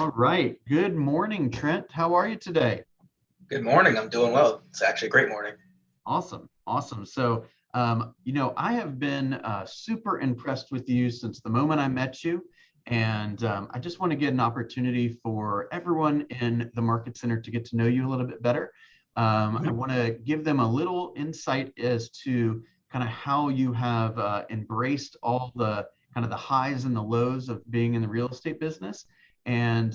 All right. Good morning, Trent. How are you today? Good morning. I'm doing well. It's actually a great morning. Awesome. Awesome. I have been super impressed with you since the moment I met you. And I just want to get an opportunity for everyone in the Market Center to get to know you a little bit better. I Mhm. want to give them a little insight as to kind of how you have embraced all the kind of the highs and the lows of being in the real estate business and,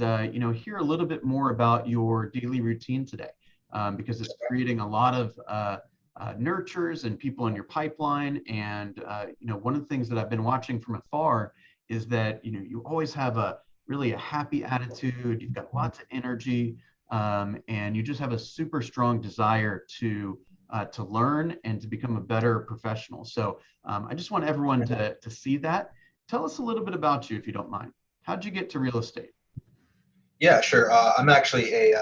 hear a little bit more about your daily routine today because it's creating a lot of nurtures and people in your pipeline. And one of the things that I've been watching from afar is that you always have a really a happy attitude. You've got lots of energy, and you just have a super strong desire to learn and to become a better professional. So I just want everyone to see that. Tell us a little bit about you, if you don't mind. How'd you get to real estate? Yeah, sure. I'm actually a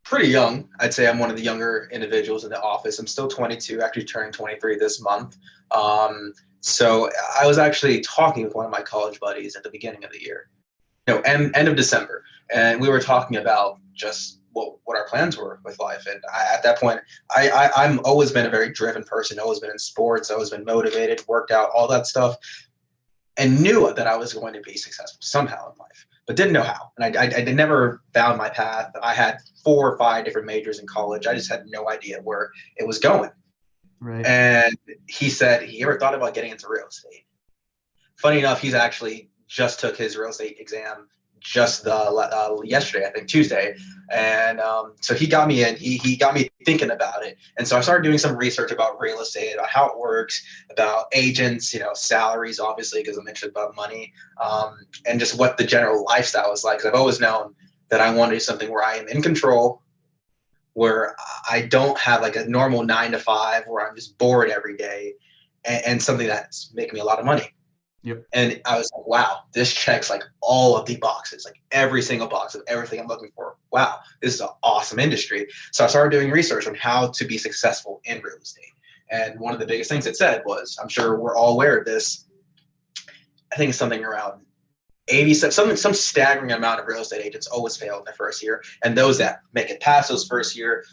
pretty young. I'd say I'm one of the younger individuals in the office. I'm still 22, actually turning 23 this month. So I was actually talking with one of my college buddies at the beginning of the year, end of December, and we were talking about just what our plans were with life. And at that point, I'm always been a very driven person, always been in sports, always been motivated, worked out, all that stuff, and knew that I was going to be successful somehow in life, but didn't know how. And I never found my path. I had 4 or 5 different majors in college. I just had no idea where it was going. Right. And he said he ever thought about getting into real estate. Funny enough, he's actually just took his real estate exam just yesterday, I think Tuesday, and so he got me in. He got me thinking about it, and so I started doing some research about real estate, about how it works, about agents, salaries, obviously, because I'm interested about money, and just what the general lifestyle is like. Because I've always known that I want to do something where I am in control, where I don't have like a normal 9 to 5, where I'm just bored every day, and something that's making me a lot of money. Yep. And I was like, wow, this checks like all of the boxes, like every single box of everything I'm looking for. Wow, this is an awesome industry. So I started doing research on how to be successful in real estate. And one of the biggest things it said was, I'm sure we're all aware of this, I think it's something around 80, some staggering amount of real estate agents always fail in their first year. And those that make it past those first year,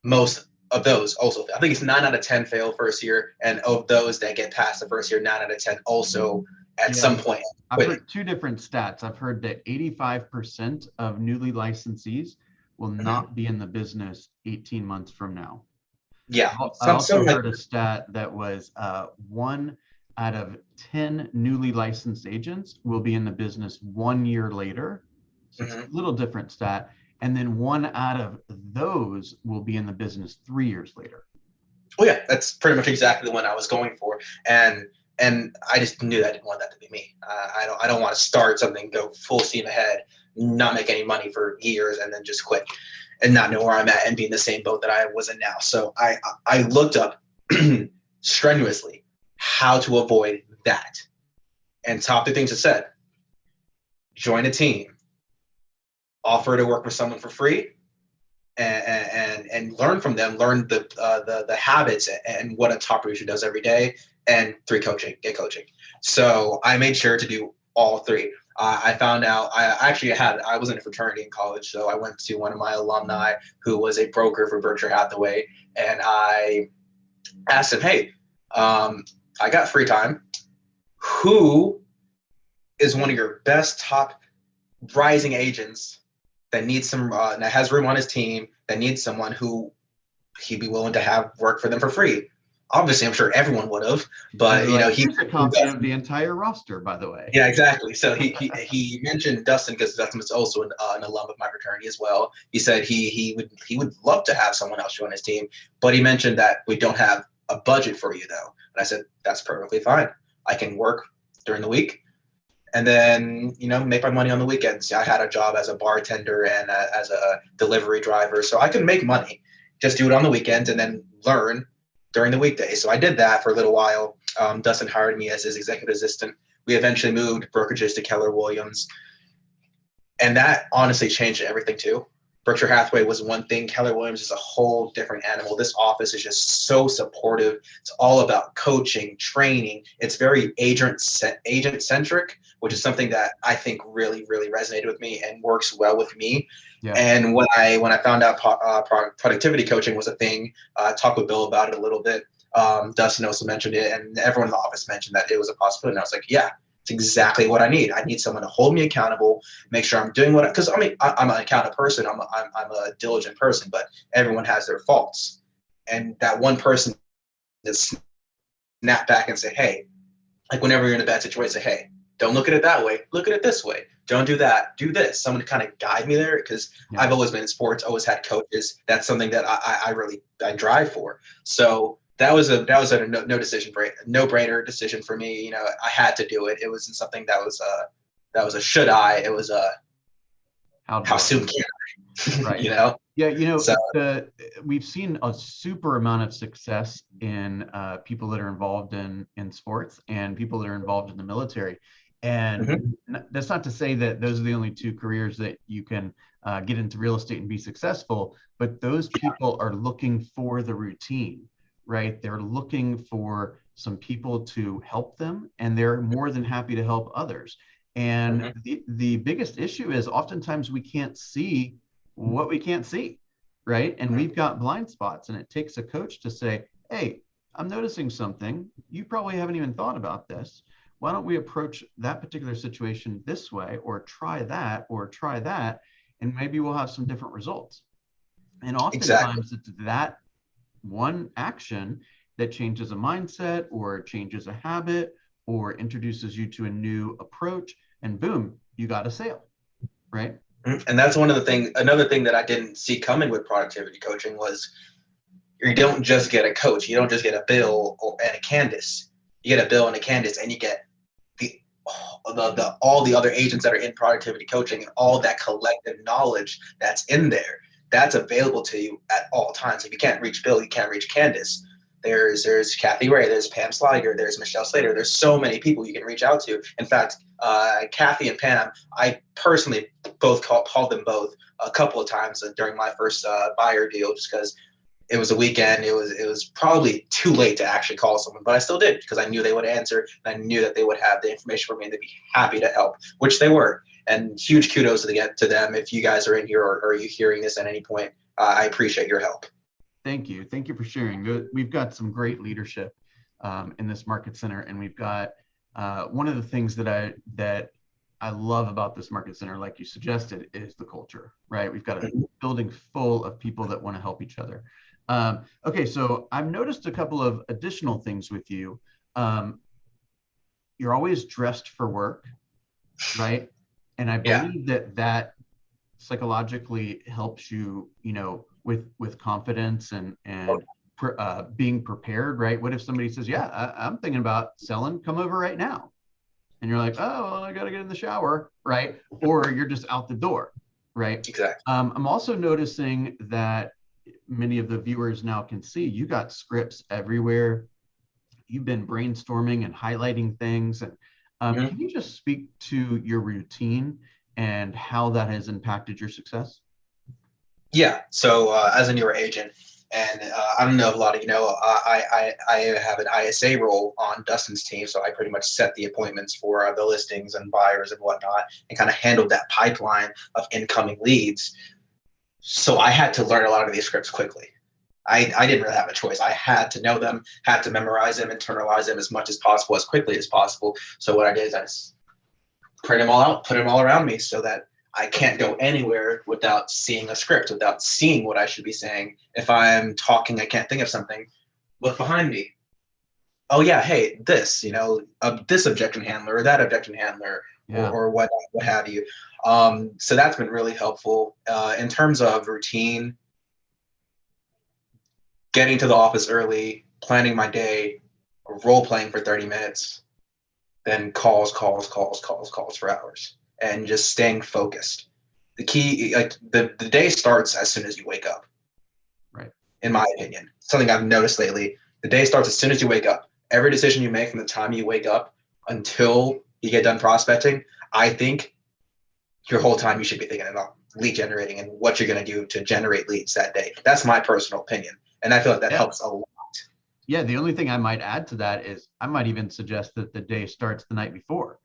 most of those also fail. I think it's 9 out of 10 fail first year, and of those that get past the first year, 9 out of 10 also at some Yeah. point I've quitting. heard two different stats. I've heard that 85% of newly licensees will Mhm. not be in the business 18 months from now. Yeah, I some also like heard a stat that was 1 out of 10 newly licensed agents will be in the business 1 year later. So it's a mhm. little different stat. And then one out of those will be in the business 3 years later. Oh yeah, that's pretty much exactly the one I was going for, and I just knew that I didn't want that to be me. I don't want to start something, go full steam ahead, not make any money for years, and then just quit and not know where I'm at and be in the same boat that I was in now. So I looked up strenuously how to avoid that, and top 2 things it said: join a team, offer to work with someone for free, and learn from them, learn the habits and what a top producer does every day. And 3, coaching, get coaching. So I made sure to do all 3. I found out I was in a fraternity in college, so I went to one of my alumni who was a broker for Berkshire Hathaway, and I asked him, "Hey, I got free time. Who is one of your best top rising agents that needs that has room on his team, that needs someone who he'd be willing to have work for them for free?" Obviously, I'm sure everyone would have, And but they're like, he here's a copy of the entire roster, by the way. yeah, exactly. So he mentioned Dustin because Dustin was also an alum of my fraternity as well. He said he would love to have someone else join his team, but he mentioned that we don't have a budget for you though. And I said that's perfectly fine. I can work during the week and then make my money on the weekends. I had a job as a bartender and as a delivery driver, so I could make money. Just do it on the weekends and then learn during the weekdays. So I did that for a little while. Dustin hired me as his executive assistant. We eventually moved brokerages to Keller Williams, and that honestly changed everything too. Berkshire Hathaway was one thing. Keller Williams is a whole different animal. This office is just so supportive. It's all about coaching, training. It's very agent centric, which is something that I think really, really resonated with me and works well with me. Yeah. And when I found out productivity coaching was a thing, talked with Bill about it a little bit. Dustin also mentioned it, and everyone in the office mentioned that it was a possibility. And I was like, yeah, it's exactly what I need. I need someone to hold me accountable, make sure I'm doing what, because I mean, I'm an accountable person. I'm a diligent person, but everyone has their faults. And that one person just snap back and say, hey, like whenever you're in a bad situation, say, hey, don't look at it that way. Look at it this way. Don't do that. Do this. Someone to kind of guide me there, because I've always been in sports, always had coaches. That's something that I really drive for. So that was a no brainer decision for me. You know, I had to do it. It wasn't something that was a should I. It was a how soon can I? Right. You know. Yeah, you know, So we've seen a super amount of success in people that are involved in sports and people that are involved in the military. And that's not to say that those are the only two careers that you can get into real estate and be successful, but those people are looking for the routine, right? They're looking for some people to help them, and they're more than happy to help others. And the biggest issue is oftentimes we can't see what we can't see, right? And we've got blind spots, and it takes a coach to say, hey, I'm noticing something. You probably haven't even thought about this. Why don't we approach that particular situation this way, or try that, and maybe we'll have some different results. And oftentimes it's that one action that changes a mindset or changes a habit or introduces you to a new approach, and boom, you got a sale, right? And that's another thing that I didn't see coming with productivity coaching was you don't just get a coach. You don't just get a Bill and a Candace. You get a Bill and a Candace, and you get all the other agents that are in productivity coaching, and all that collective knowledge that's in there. That's available to you at all times. If you can't reach Bill, you can't reach Candace. There's Kathy Ray, there's Pam Sliger, there's Michelle Slater. There's so many people you can reach out to. In fact, Kathy and Pam, I personally both called them both a couple of times during my first buyer deal, just because it was a weekend. It was probably too late to actually call someone, but I still did, because I knew they would answer, and I knew that they would have the information for me, and they'd be happy to help, which they were. And huge kudos to them. If you guys are in here, or are you hearing this at any point, I appreciate your help. Thank you. Thank you for sharing. We've got some great leadership in this market center, and we've got one of the things that I love about this market center, like you suggested, is the culture, right? We've got a building full of people that want to help each other. Okay, so I've noticed a couple of additional things with you. You're always dressed for work, right? And I believe that psychologically helps you, you know, with confidence and being prepared, right? What if somebody says, yeah, I'm thinking about selling, come over right now. And you're like, oh, well, I got to get in the shower, right? Or you're just out the door, right? Exactly. I'm also noticing that many of the viewers now can see you got scripts everywhere. You've been brainstorming and highlighting things. And can you just speak to your routine and how that has impacted your success? Yeah. So as a newer agent, and I don't know if a lot of you know, I have an ISA role on Dustin's team, so I pretty much set the appointments for the listings and buyers and whatnot, and kind of handled that pipeline of incoming leads. So I had to learn a lot of these scripts quickly. I didn't really have a choice. I had to know them, had to memorize them, internalize them as much as possible, as quickly as possible. So what I did is I just print them all out, put them all around me, so that I can't go anywhere without seeing a script, without seeing what I should be saying. If I'm talking, I can't think of something, look behind me. Oh yeah, hey, this, this objection handler or that objection handler, or what have you. So that's been really helpful. In terms of routine, getting to the office early, planning my day, role playing for 30 minutes, then calls for hours, and just staying focused. The key, like the day starts as soon as you wake up. Right. In my opinion, something I've noticed lately, the day starts as soon as you wake up. Every decision you make from the time you wake up until you get done prospecting, I think your whole time you should be thinking about lead generating and what you're going to do to generate leads that day. That's my personal opinion. And I feel like that helps a lot. Yeah, the only thing I might add to that is I might even suggest that the day starts the night before,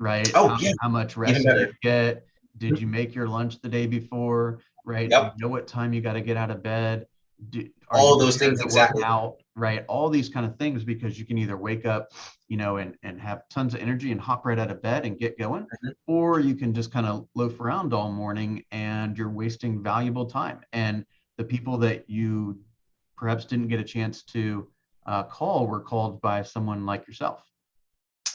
right? Oh yeah, How much even rest do you better. get? Did you make your lunch the day before, right? Do you Yep, know what time you got to get out of bed? Are you all those prepared things to work exactly. out, right? All these kind of things, because you can either wake up, and have tons of energy and hop right out of bed and get going, Mhm. or you can just kind of loaf around all morning and you're wasting valuable time. And the people that you perhaps didn't get a chance to call were called by someone like yourself.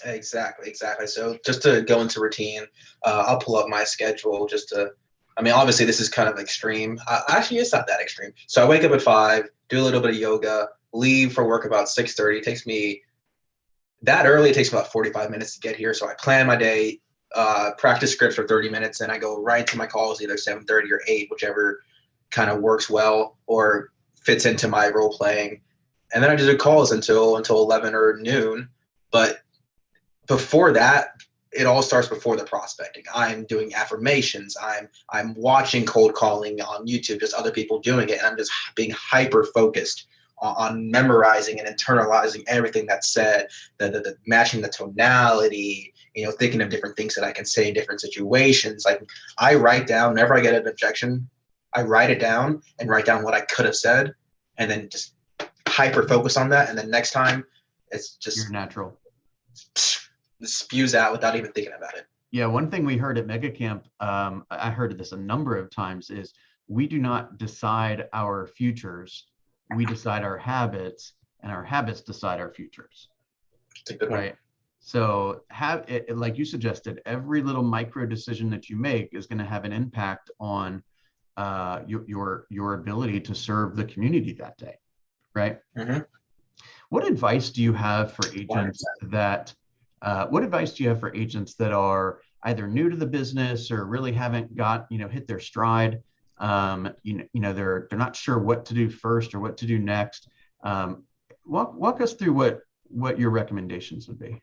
Exactly, exactly. So just to go into routine, I'll pull up my schedule just to. I mean, obviously this is kind of extreme. Actually, it's not that extreme. So I wake up at 5, do a little bit of yoga, leave for work about 6:30. It takes me that early. It takes me about 45 minutes to get here. So I plan my day, practice scripts for 30 minutes, and I go right to my calls, either 7:30 or 8, whichever kind of works well or fits into my role playing. And then I just do calls until 11 or noon. But before that, it all starts before the prospecting. I'm doing affirmations. I'm watching cold calling on YouTube, just other people doing it, and I'm just being hyper focused on memorizing and internalizing everything that's said, the matching the tonality, thinking of different things that I can say in different situations. Like I write down whenever I get an objection, I write it down and write down what I could have said, and then just hyper focus on that. And then next time, it's You're just natural. spews out without even thinking about it. Yeah, one thing we heard at Mega Camp, I heard this a number of times, is we do not decide our futures. We decide our habits, and our habits decide our futures, It's a good one. right? So have it, like you suggested, every little micro decision that you make is going to have an impact on your ability to serve the community that day, right? Mm-hmm. What advice do you have for agents 100%. that what advice do you have for agents that are either new to the business or really haven't got, hit their stride? They're not sure what to do first or what to do next. Walk us through what your recommendations would be.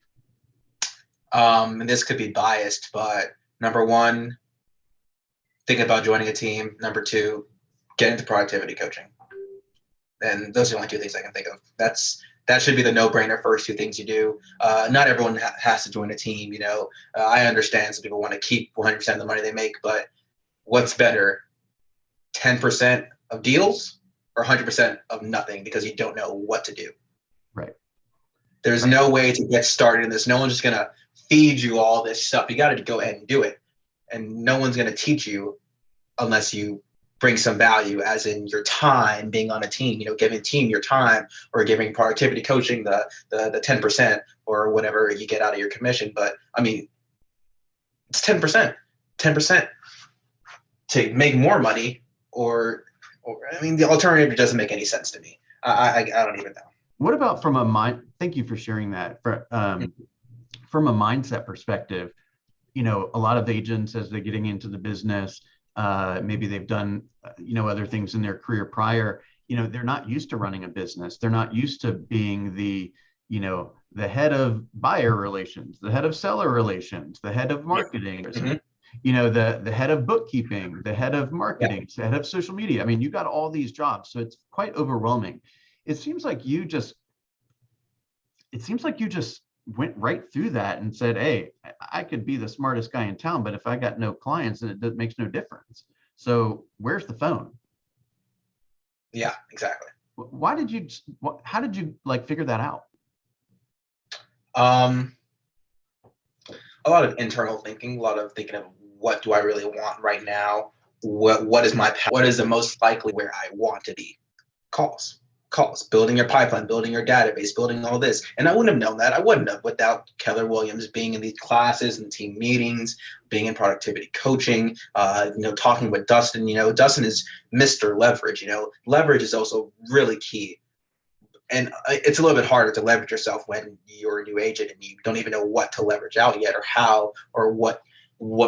And this could be biased, but number one, think about joining a team. Number two, get into productivity coaching. And those are the only two things I can think of. That should be the no-brainer first two things you do. Not everyone has to join a team. I understand some people want to keep 100% of the money they make, but what's better, 10% of deals or 100% of nothing because you don't know what to do? Right. There's Right. no way to get started in this. No one's just gonna feed you all this stuff. You got to go ahead and do it, and no one's gonna teach you unless you bring some value, as in your time being on a team. Giving a team your time, or giving productivity coaching the 10% or whatever you get out of your commission. But I mean, it's 10%, 10% to make more money, or I mean, the alternative doesn't make any sense to me. I don't even know. What about from a mind? Thank you for sharing that. From a mindset perspective, a lot of agents, as they're getting into the business, maybe they've done, other things in their career prior, they're not used to running a business. They're not used to being the head of buyer relations, the head of seller relations, the head of marketing, Mm-hmm. the head of bookkeeping, the head of Yeah. marketing, the head of social media. I mean, you got all these jobs, so it's quite overwhelming. It seems like you just it seems like you just went right through that and said, hey, I could be the smartest guy in town, but if I got no clients, then it makes no difference. So where's the phone? Yeah, exactly. Why did you, how did you like figure that out? Um, a lot of internal thinking, a lot of thinking of what do I really want right now? What is my path? What is the most likely where I want to be? Calls, calls, building your pipeline, building your database, building all this. And I wouldn't have known that. I wouldn't have without Keller Williams being in these classes and team meetings, being in productivity coaching, talking with Dustin. Dustin is Mr. Leverage. Leverage is also really key. And it's a little bit harder to leverage yourself when you're a new agent and you don't even know what to leverage out yet, or how, or what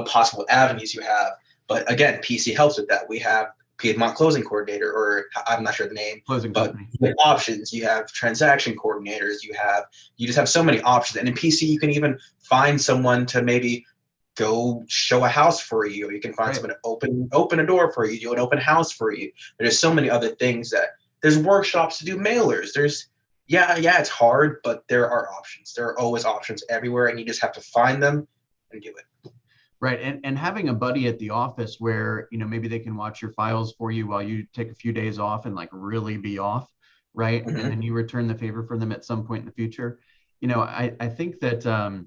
possible avenues you have. But again, PC helps with that. We have Piedmont Closing Coordinator, or I'm not sure the name, Closing but company. you have options. You have transaction coordinators. You just have so many options. And in PC, you can even find someone to maybe go show a house for you. Or you can find Right. someone to open a door for you, do an open house for you. There's so many other things that there's workshops to do mailers. Yeah, it's hard, but there are options. There are always options everywhere, and you just have to find them and do it. Right. And having a buddy at the office where, maybe they can watch your files for you while you take a few days off and like really be off, right? And Mm-hmm. then you return the favor for them at some point in the future. I think that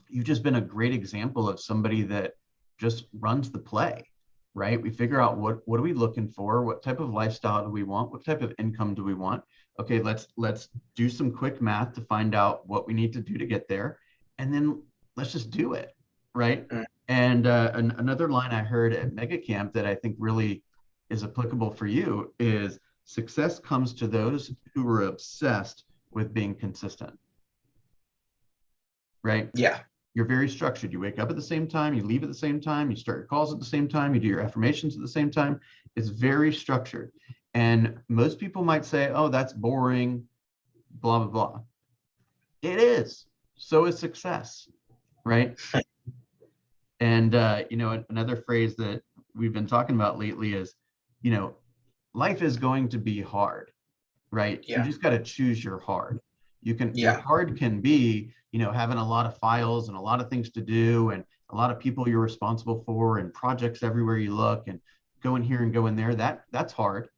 you've just been a great example of somebody that just runs the play, right? We figure out what are we looking for? What type of lifestyle do we want? What type of income do we want? Okay, let's do some quick math to find out what we need to do to get there. And then let's just do it, right? Mm. And another line I heard at Mega Camp that I think really is applicable for you is success comes to those who are obsessed with being consistent, right? Yeah. You're very structured. You wake up at the same time, you leave at the same time, you start your calls at the same time, you do your affirmations at the same time. It's very structured. And most people might say, oh, that's boring, blah, blah, blah. It is. So is success, right? And another phrase that we've been talking about lately is, you know, life is going to be hard, right? You Yeah. just got to choose your hard. Your Yeah. hard can be, having a lot of files and a lot of things to do and a lot of people you're responsible for and projects everywhere you look and going here and going there. That's hard.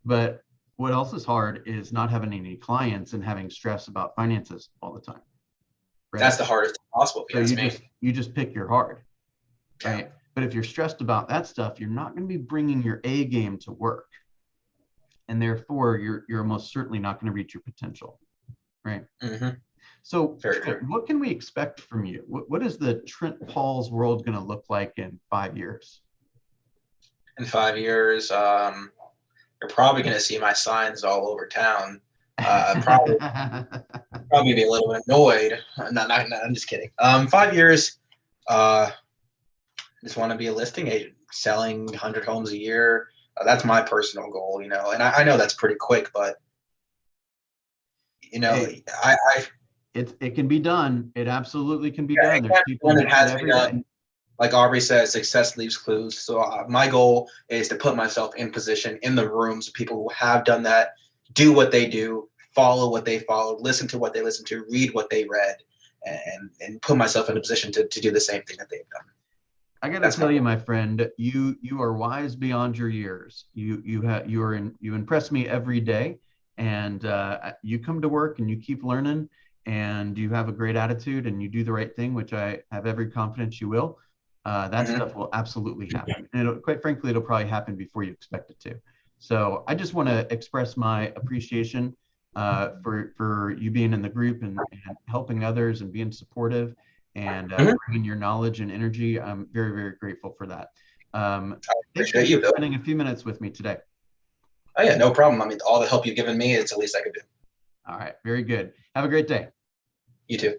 But what else is hard is not having any clients and having stress about finances all the time, That's right? the hardest thing possible, if So you you ask just me. you just pick your hard, Yeah. right? But if you're stressed about that stuff, you're not going to be bringing your A game to work, and therefore you're most certainly not going to reach your potential, right? Mm-hmm. So, Very Trent, true. what can we expect from you? What is the Trent Paul's world going to look like in 5 years? In 5 years, you're probably going to see my signs all over town. Probably be a little bit annoyed. Not, I'm just kidding. 5 years, uh, just want to be a listing agent, selling 100 homes a year. That's my personal goal, and I know that's pretty quick, but Hey, I it can be done. It absolutely can be yeah, done. it There's can be people done. It doing it has to be every day. done. Like Aubrey says, success leaves clues. So my goal is to put myself in position in the rooms of people who have done that, do what they do, follow what they followed, listen to what they listened to, read what they read, and put myself in a position to do the same thing that they've done. I got to That's my tell you, goal. my friend, you are wise beyond your years. You impress me every day, and you come to work and you keep learning, and you have a great attitude, and you do the right thing, which I have every confidence you will. That Mm-hmm. stuff will absolutely happen, and quite frankly, it'll probably happen before you expect it to. So I just want to express my appreciation for you being in the group and helping others and being supportive and Mm-hmm. bringing your knowledge and energy. I'm very, very grateful for that. I Thank you appreciate for you, Bill. spending a few minutes with me today. Oh yeah, no problem. I mean, all the help you've given me, it's the least I could do. All right, very good. Have a great day. You too.